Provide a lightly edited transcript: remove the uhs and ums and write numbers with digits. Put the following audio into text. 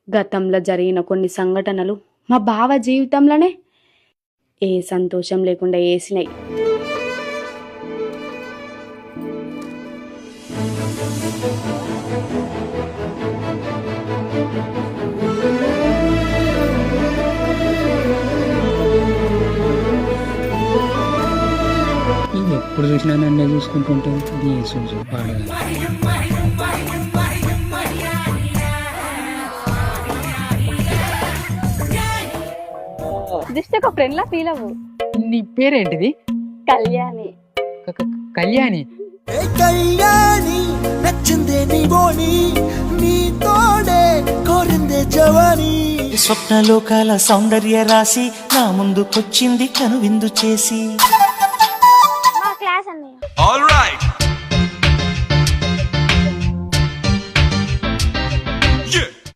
గతంలో జరిగిన కొన్ని సంఘటనలు మా బావ జీవితంలోనే ఏ సంతోషం లేకుండా వేసినాయి. ఎప్పుడు చూసినా నన్నే చూసుకుంటుంటే పాడగా జస్ట్ ఒక ఫ్రెండ్ లా ఫీల్ అవ్వు. నీ పేరేంటిది? కళ్యాణి. కళ్యాణి. కళ్యాణి నచ్చిందే నీ బోని, నీ తోడే కోరిందే జవాని. స్వప్నలోకాల సౌందర్య రాసి నా ముందుకొచ్చింది కనువిందు చేసి. క్లాస్ అన్నయ్య. All right.